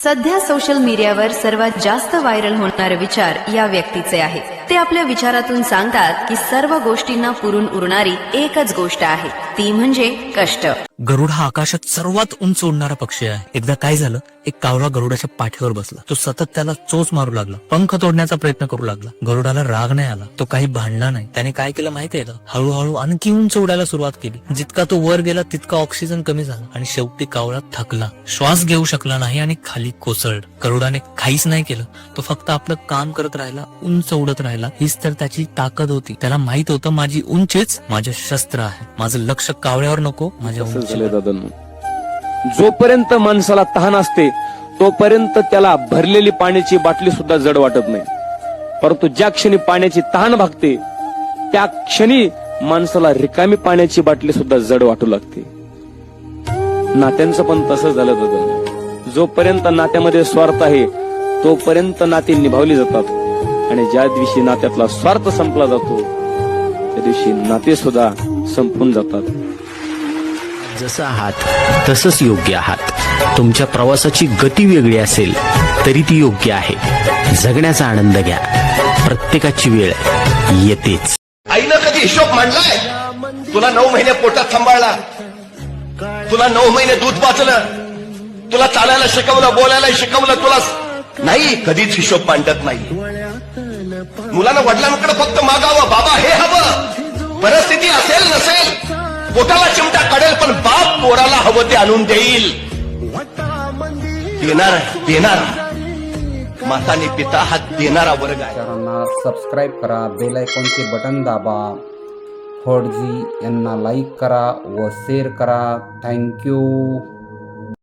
सध्या सोशल मीडियावर सर्वात जास्त व्हायरल होणारे विचार या व्यक्तीचे आहेत. ते आपल्या विचारातून सांगतात की सर्व गोष्टींना पुरून उरणारी एकच गोष्ट आहे, ती म्हणजे कष्ट. गरुड हा आकाशात सर्वात उंच उडणारा पक्षी आहे. एकदा काय झालं, एक कावळा गरुडाच्या पाठीवर बसला. तो सतत त्याला चोच मारू लागला, पंख तोडण्याचा प्रयत्न करू लागला. गरुडाला राग नाही आला, तो काही भांडला नाही. त्याने काय केलं माहितीये का, हळूहळू आणखी उंच उडायला सुरुवात केली. जितका तो वर गेला तितका ऑक्सिजन कमी झाला आणि शेवटी कावळा थकला, श्वास घेऊ शकला नाही आणि खाली कोसळला. गरुडाने काहीच नाही केलं, तो फक्त आपलं काम करत राहिला, उंच उडत राहिला. हीच तर त्याची ताकद होती. त्याला माहित होतं माझी उंचीच माझे शस्त्र आहे, माझं लक्ष कावळ्यावर नको माझ्या उंचीवर. जोपर्यंत माणसाला तहान असते तोपर्यंत त्याला भरलेली पाण्याची बाटली सुद्धा जड वाटत नाही, परंतु ज्या क्षणी पाण्याची तहान भागते त्या क्षणी माणसाला रिकामी पाण्याची बाटली सुद्धा जड वाटू लागते. नात्यांचं पण तसंच झालं दादा. जोपर्यंत नात्यामध्ये स्वार्थ आहे तोपर्यंत नाती निभावली जातात आणि ज्या दिवशी नात्यातला स्वार्थ संपला जातो त्या दिवशी नाते सुद्धा संपून जातात. जसं आहात तसंच योग्य आहात. तुमच्या प्रवासाची गती वेगळी असेल तरी ती योग्य आहे. जगण्याचा आनंद घ्या, प्रत्येकाची वेळ येतेच. आईनं कधी हिशोब मांडलाय? तुला 9 महिने पोटात सांभाळला, तुला 9 महिने दूध पाचलं, तुला चालायला शिकवलं, बोलायला शिकवलं, तुला नाही कधीच हिशोब मांडत नाही. मुलानं वडिलांकडे फक्त मागावं, बाबा हे हवं. परिस्थिती असेल नसेल, पोटाला चिमटा काढेल, पण बाप पोराला हवं ते आणून देईल. देणारा माता आणि पिता हा देणारा वर्ग आहे. चॅनलला सबस्क्राईब करा, बेल आयकॉनचे बटन दाबा, फौजी यांना लाईक करा व शेअर करा. थँक्यू.